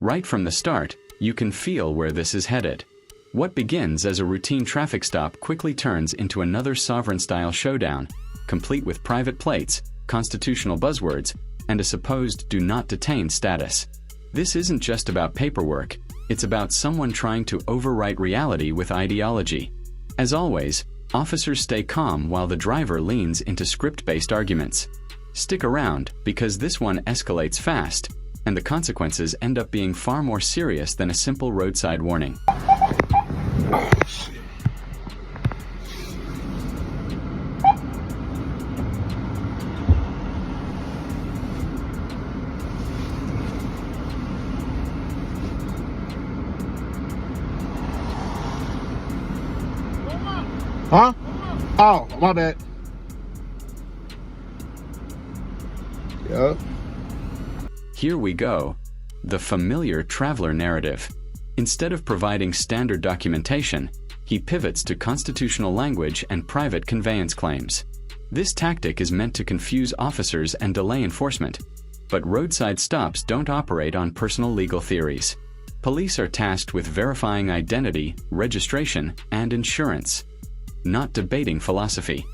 Right from the start, you can feel where this is headed. What begins as a routine traffic stop quickly turns into another sovereign-style showdown, complete with private plates, constitutional buzzwords, and a supposed do not detain status. This isn't just about paperwork, it's about someone trying to overwrite reality with ideology. As always, officers stay calm while the driver leans into script-based arguments. Stick around, because this one escalates fast, and the consequences end up being far more serious than a simple roadside warning. Huh? Oh, my bad. Yep. Here we go. The familiar traveler narrative. Instead of providing standard documentation, he pivots to constitutional language and private conveyance claims. This tactic is meant to confuse officers and delay enforcement, but roadside stops don't operate on personal legal theories. Police are tasked with verifying identity, registration, and insurance. Not debating philosophy.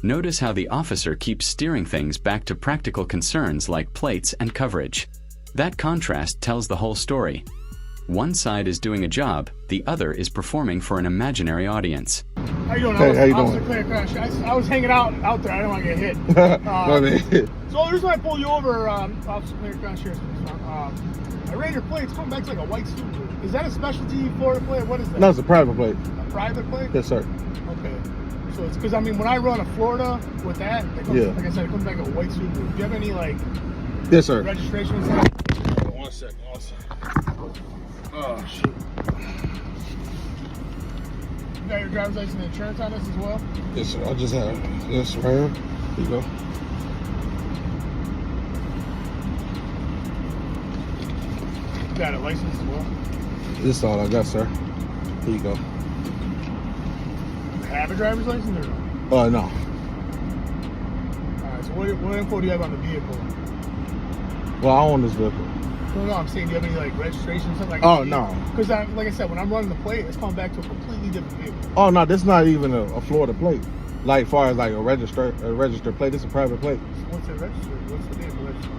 Notice how the officer keeps steering things back to practical concerns like plates and coverage. That contrast tells the whole story. One side is doing a job, the other is performing for an imaginary audience. How you doing? Hey, how you doing? I was hanging out there. I didn't want to get hit. So the reason I pulled you over, Officer Clear Crown Sheriff's I ran your plate. It's coming back to like a white suit. Is that a specialty Florida plate? What is that? No, it's a private plate. A private plate? Yes, sir. Okay. So it's because, I mean, when I run to Florida with that, it comes, like I said, it comes back a white suit. Do you have any, like, yes, sir, registration and stuff? One second. Oh, shit. You got your driver's license and insurance on this as well? Yes, sir. I just have this right here. Here you go. You got a license as well? This is all I got, sir. Here you go. You have a driver's license or no? No. Alright, so what info do you have on the vehicle? Well, I own this vehicle. No, I'm saying, do you have any, like, registration or something like Oh, that? no. Because, like I said, when I'm running the plate, it's coming back to a completely different vehicle. Oh, no, this is not even a Florida plate. Like, far as, like, a registered plate, this is a private plate. So what's it registered? What's the vehicle registered?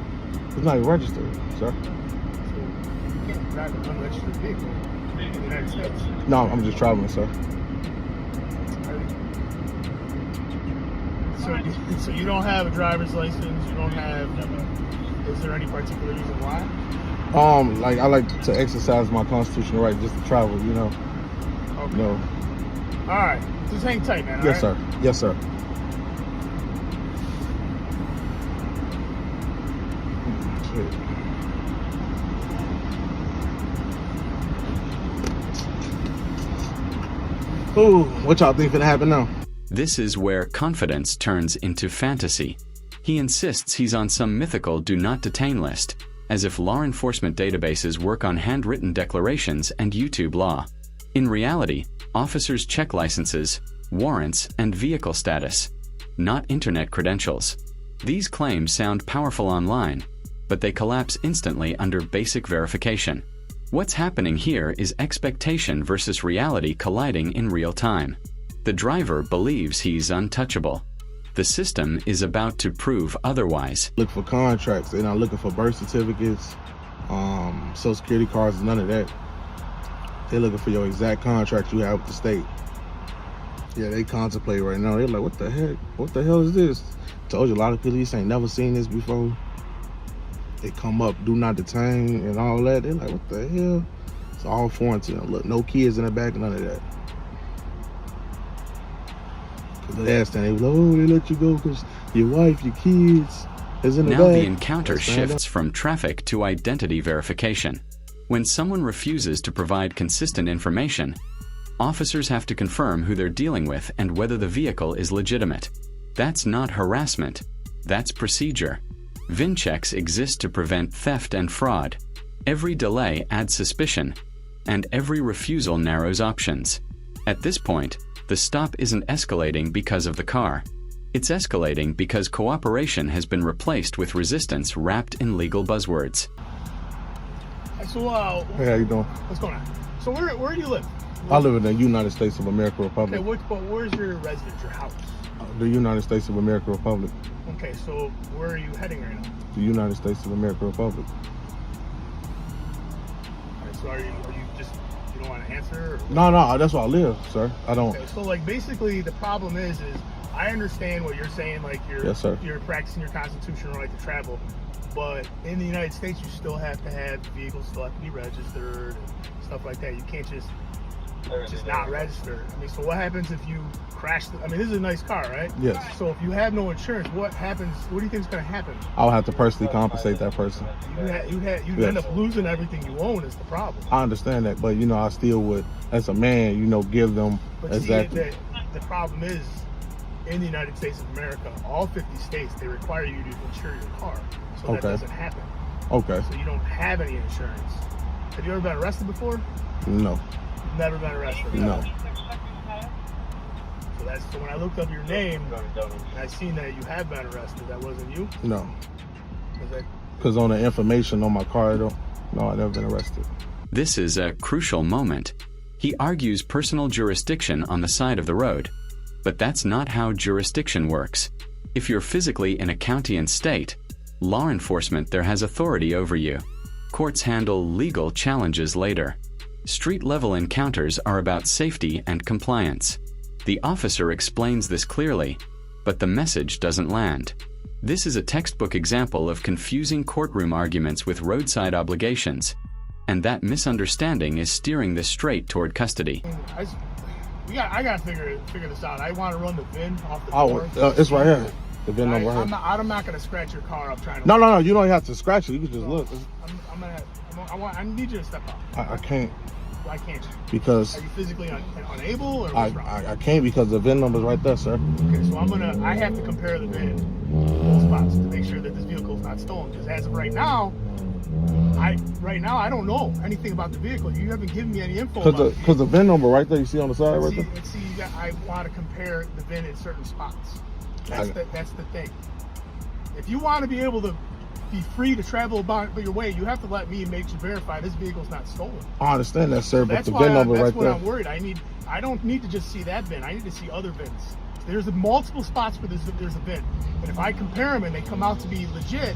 It's not even registered, sir. So you can't drive an unregistered vehicle in the United States. No, I'm just traveling, sir. So you don't have a driver's license, you don't have, is there any particular reason why? Like, I like to exercise my constitutional right just to travel, you know. Okay. No. Alright, just hang tight, man. Yes, sir. Yes, sir. Ooh, what y'all think gonna happen now? This is where confidence turns into fantasy. He insists he's on some mythical do not detain list, as if law enforcement databases work on handwritten declarations and YouTube law. In reality, officers check licenses, warrants, and vehicle status, not internet credentials. These claims sound powerful online, but they collapse instantly under basic verification. What's happening here is expectation versus reality colliding in real time. The driver believes he's untouchable. The system is about to prove otherwise. Look for contracts. They're not looking for birth certificates, social security cards, none of that. They're looking for your exact contract you have with the state. Yeah, they contemplate right now. They're like, what the heck? What the hell is this? Told you, a lot of police ain't never seen this before. They come up, do not detain and all that. They're like, what the hell? It's all foreign to them. Look, no kids in the back, none of that. Cause the last time they were like, oh, they let you go because your wife, your kids is in the back. Now the encounter shifts from traffic to identity verification. When someone refuses to provide consistent information, officers have to confirm who they're dealing with and whether the vehicle is legitimate. That's not harassment. That's procedure. VIN checks exist to prevent theft and fraud. Every delay adds suspicion, and every refusal narrows options. At this point, the stop isn't escalating because of the car. It's escalating because cooperation has been replaced with resistance wrapped in legal buzzwords. So, Hey, how you doing? what's going on? So, where do you live? I live in the United States of America Republic. Okay, but where's your residence, your house? The United States of America Republic. Okay, so where are you heading right now? The United States of America Republic. All right, so are you just, you don't want to answer? Or? No, that's where I live, sir. I don't. Okay, so like basically the problem is I understand what you're saying, like Yes, sir. you're practicing your constitutional right to travel, but in the United States you still have to have vehicles still have to be registered and stuff like that. You can't just not register. I mean, so what happens if you crash? I mean, this is a nice car, right? Yes. So if you have no insurance, what happens? What do you think is going to happen? I'll have to personally compensate that person. You Yes. end up losing everything you own is the problem. I understand that, but I still would, as a man, give them But exactly. see, the problem is, in the United States of America, all 50 states, they require you to insure your car. So that Okay. doesn't happen. Okay. So you don't have any insurance. Have you ever been arrested before? No. Never been arrested. No. So when I looked up your name, and I seen that you have been arrested. That wasn't you? No. Was that, Because on the information on my car, no, I've never been arrested. This is a crucial moment. He argues personal jurisdiction on the side of the road. But that's not how jurisdiction works. If you're physically in a county and state, law enforcement there has authority over you. Courts handle legal challenges later. Street-level encounters are about safety and compliance. The officer explains this clearly, but the message doesn't land. This is a textbook example of confusing courtroom arguments with roadside obligations, and that misunderstanding is steering this straight toward custody. I gotta figure this out. I want to run the VIN off the Oh, door. it's right here. The VIN number right here. I'm not gonna scratch your car up trying to. No, you don't have to scratch it. You can just look. I need you to step out. I can't Why can't you? because Are you physically unable, or what's wrong? I can't because the VIN number's right there, sir. Okay, so I have to compare the VIN both spots to make sure that this vehicle is not stolen. Because as of right now, I don't know anything about the vehicle. You haven't given me any info about it. Because the VIN number right there, you see on the side right there. I want to compare the VIN in certain spots. That's the thing. If you want to be able to be free to travel about your way, you have to let me verify this vehicle's not stolen. I understand that, sir, but That's the why VIN number right that's what there. I'm worried. I don't need to just see that VIN. I need to see other VINs. There's multiple spots where there's a VIN, and if I compare them and they come out to be legit,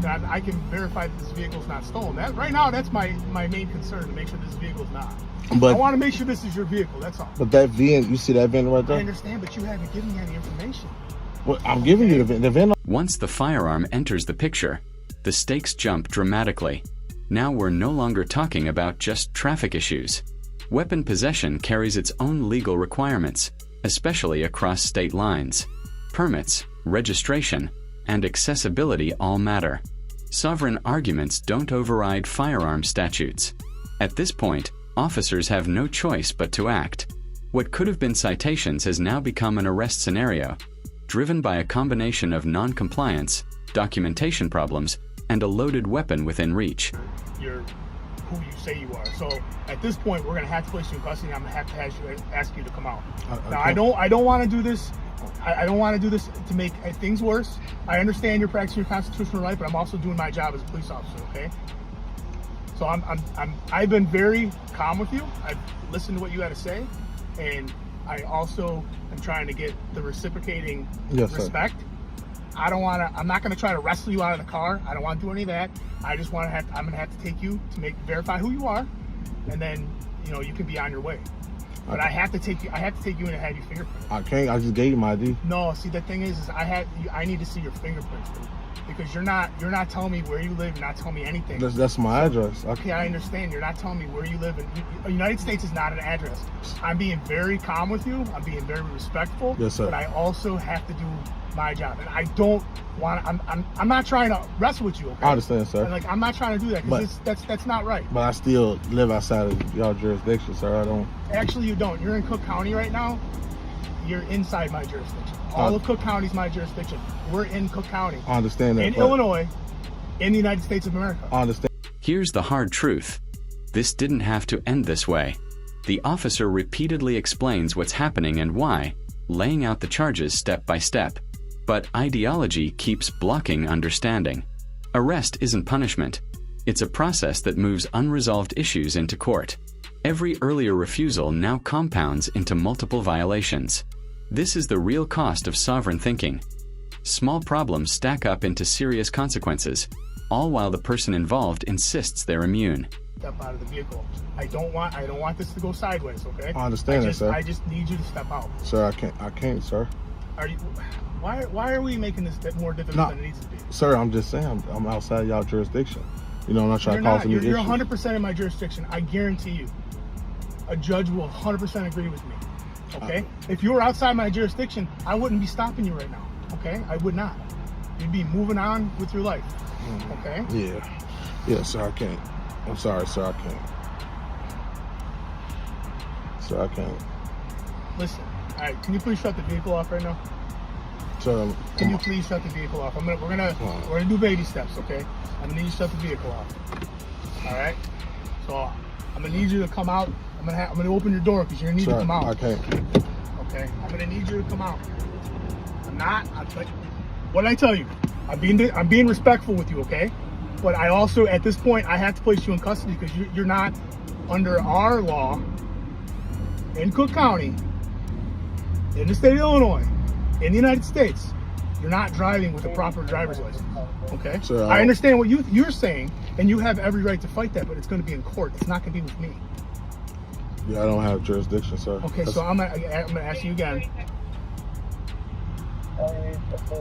then I can verify that this vehicle's not stolen. That right now, that's my main concern, to make sure this vehicle's not. But I want to make sure this is your vehicle. That's all. But that VIN, you see that VIN right I there? understand, but you haven't given me any information. Well, I'm giving you the VIN. The VIN. Once the firearm enters the picture, the stakes jump dramatically. Now we're no longer talking about just traffic issues. Weapon possession carries its own legal requirements, especially across state lines. Permits, registration, and accessibility all matter. Sovereign arguments don't override firearm statutes. At this point, officers have no choice but to act. What could have been citations has now become an arrest scenario, driven by a combination of non-compliance, documentation problems, and a loaded weapon within reach. You're who you say you are. So at this point, we're going to have to place you in custody. I'm going to have to ask you to come out. Now, I don't want to do this. I don't want to do this to make things worse. I understand you're practicing your constitutional right, but I'm also doing my job as a police officer. Okay. So I've been very calm with you. I've listened to what you had to say, and I also am trying to get the reciprocating respect. I'm not going to try to wrestle you out of the car. I don't want to do any of that. I just want to I'm going to have to take you to verify who you are, and then, you can be on your way. But I have to take you in and have your fingerprints. I can't. I just gave you my ID. No, see, the thing is I need to see your fingerprints, dude, because you're not telling me where you live. You're not telling me anything. That's my address. Okay, I understand. You're not telling me where you live. The United States is not an address. I'm being very calm with you. I'm being very respectful. Yes, sir. But I also have to do my job, and I don't want. I'm not trying to wrestle with you. Okay? I understand, sir. And, I'm not trying to do that because that's not right. But I still live outside of y'all jurisdiction, sir. I don't. Actually, you don't. You're in Cook County right now. You're inside my jurisdiction. All of Cook County is my jurisdiction. We're in Cook County. I understand that. In Illinois, in the United States of America. I understand. Here's the hard truth. This didn't have to end this way. The officer repeatedly explains what's happening and why, laying out the charges step by step. But ideology keeps blocking understanding. Arrest isn't punishment. It's a process that moves unresolved issues into court. Every earlier refusal now compounds into multiple violations. This is the real cost of sovereign thinking. Small problems stack up into serious consequences, all while the person involved insists they're immune. Step out of the vehicle. I don't want this to go sideways, okay? I understand that, sir. I just need you to step out. Sir, I can't, sir. Are you? Why are we making this more difficult than it needs to be? Sir, I'm just saying, I'm outside y'all jurisdiction. You know, I'm not trying to cause any issues. You're 100% in my jurisdiction. I guarantee you. A judge will 100% agree with me. Okay? If you were outside my jurisdiction, I wouldn't be stopping you right now. Okay? I would not. You'd be moving on with your life. Okay? Yeah, sir, I can't. I'm sorry, sir, I can't. Sir, I can't. Listen, all right, can you please shut the vehicle off right now? Sir, can you please shut the vehicle off? We're gonna do baby steps, okay? I'm gonna need you to shut the vehicle off. All right? So I'm gonna need you to come out. I'm gonna open your door because you're gonna need to come out. I can't. Okay? I'm gonna need you to come out. What did I tell you? I'm being respectful with you, okay? But I also, at this point, I have to place you in custody because you're not under our law in Cook County, in the state of Illinois, in the United States. You're not driving with a proper driver's license, okay? Sir, I understand what you're saying, and you have every right to fight that, but it's going to be in court. It's not going to be with me. Yeah, I don't have jurisdiction, sir. Okay, so I'm gonna ask you again.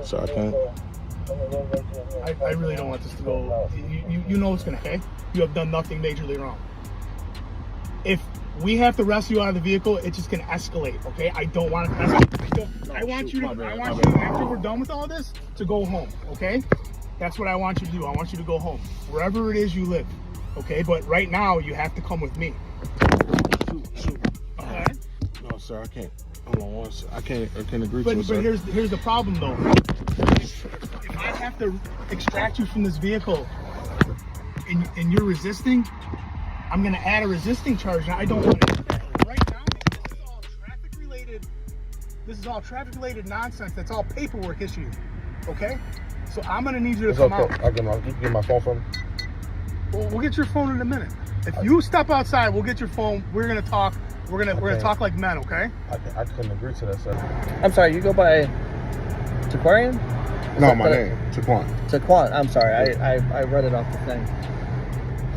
Sir, I can't. I really don't want this to go. You know it's gonna, okay? You have done nothing majorly wrong. If we have to rescue you out of the vehicle, it's just gonna escalate, okay? I don't want it to escalate. I want you, after we're done with all this, to go home, okay? That's what I want you to do. I want you to go home, wherever it is you live, okay? But right now, you have to come with me. Shoot. Okay? No, sir, I can't. Hold on one second. I can't agree to it, But sir. here's the problem, though. If I have to extract you from this vehicle and you're resisting, I'm going to add a resisting charge. And I don't want to do that right now. This is all traffic-related nonsense. That's all paperwork issue. Okay? So I'm going to need you to come out. You can get my phone from me? Well, we'll get your phone in a minute. If you step outside, we'll get your phone. We're going to talk. We're gonna talk like men, okay? I couldn't agree to that, sir. I'm sorry, you go by Taquarian? No, my name, Taquan. Taquan, I'm sorry, I read it off the thing.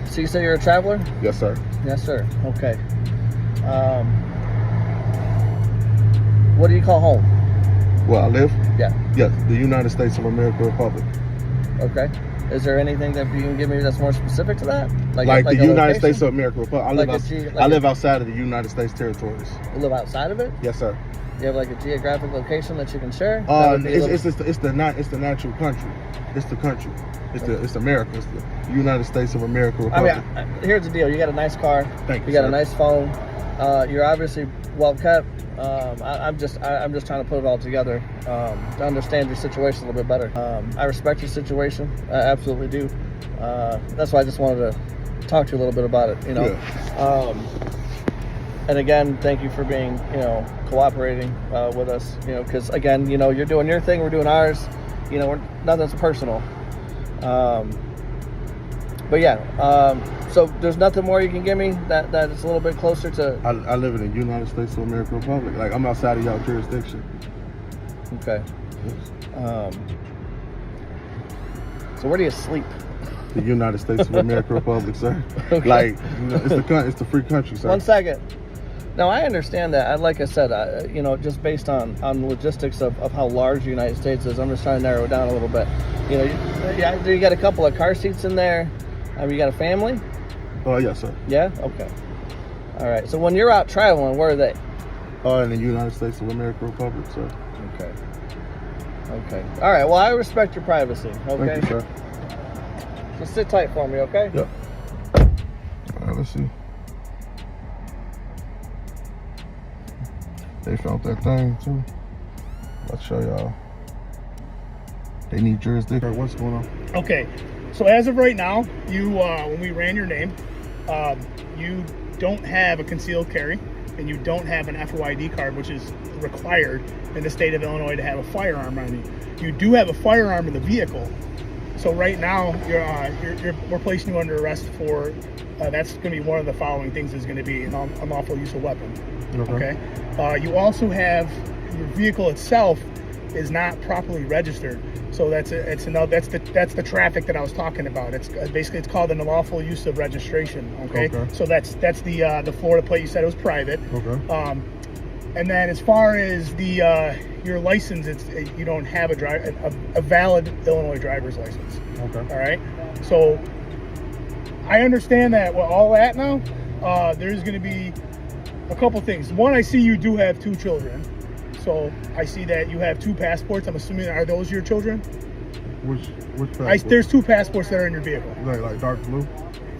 So you say you're a traveler? Yes, sir. Yes, sir. Okay. What do you call home? Where I live? Yeah. Yes, the United States of America Republic. Okay. Is there anything that you can give me that's more specific to that? Like the United States of America Republic. I live live outside of the United States territories. You live outside of it? Yes, sir. You have like a geographic location that you can share? It's the natural country. It's the country. It's America. It's the United States of America Republic. I mean, here's the deal. You got a nice car. Thank you. You got a nice phone. You're obviously well kept. I'm just trying to put it all together to understand your situation a little bit better. I respect your situation. I absolutely do. That's why I just wanted to talk to you a little bit about it. You know. Yeah. And again, thank you for being, cooperating with us. Because again, you're doing your thing, we're doing ours. Nothing's personal. But yeah. So there's nothing more you can give me that is a little bit closer to... I live in the United States of America Republic. Like, I'm outside of y'all jurisdiction. Okay. Yes. So where do you sleep? The United States of America Republic, sir. Okay. Like, it's the free country, sir. 1 second. Now, I understand that. Like I said, just based on the logistics of how large the United States is, I'm just trying to narrow it down a little bit. You got a couple of car seats in there. You got a family? Oh, yes, sir. Yeah? Okay. All right. So when you're out traveling, where are they? In the United States of America Republic, sir. Okay. Okay. All right. Well, I respect your privacy. Okay. Thank you, sir. Just sit tight for me, okay? Yep. All right, let's see. They found that thing, too. I'll show y'all. They need jurisdiction. What's going on? Okay. So as of right now, you when we ran your name, you don't have a concealed carry, and you don't have an FOID card, which is required in the state of Illinois to have a firearm on you. You do have a firearm in the vehicle, So right now, we're placing you under arrest for. That's going to be one of the following things is going to be an unlawful use of weapon. Okay. You also have your vehicle itself is not properly registered. So that's the traffic that I was talking about. It's basically it's called an unlawful use of registration. Okay. So that's the Florida plate. You said it was private. Okay. And then as far as the your license, you don't have a valid Illinois driver's license. Okay. All right. So I understand that with all that now, there's going to be a couple things. One, I see you do have 2 children. So I see that you have 2 passports. I'm assuming, are those your children? Which passport? There's 2 passports that are in your vehicle. Like dark blue?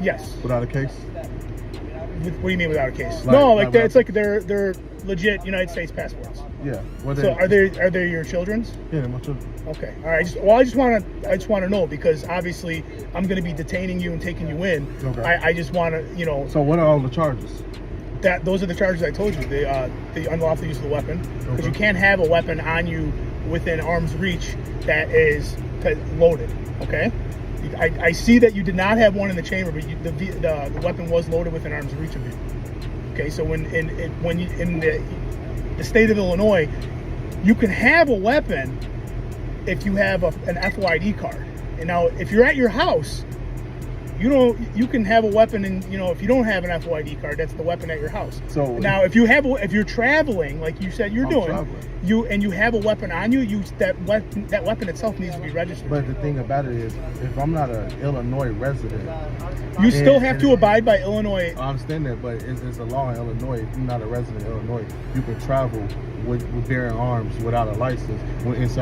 Yes. Without a case? What do you mean without a case? Like, it's like they're legit United States passports. Yeah. So are they your children's? Yeah, they're my children. Okay. All right. I just want to know, because obviously I'm going to be detaining you and taking you in. Okay. I just want to, So what are all the charges? Those are the charges I told you. The unlawful use of the weapon, because you can't have a weapon on you within arm's reach that is loaded. Okay. I see that you did not have one in the chamber, but the weapon was loaded within arm's reach of you. Okay. So when in the state of Illinois, you can have a weapon if you have an FOID card. And now, if you're at your house, you can have a weapon, and if you don't have an FOID card, that's the weapon at your house. So now, if you're traveling, like you said you're doing, you have a weapon on you, that weapon itself needs to be registered. But the thing about it is, if I'm not an Illinois resident, you still have to abide by Illinois. I understand that, but it's a law in Illinois. If you're not a resident of Illinois, you can travel with bearing arms without a license inside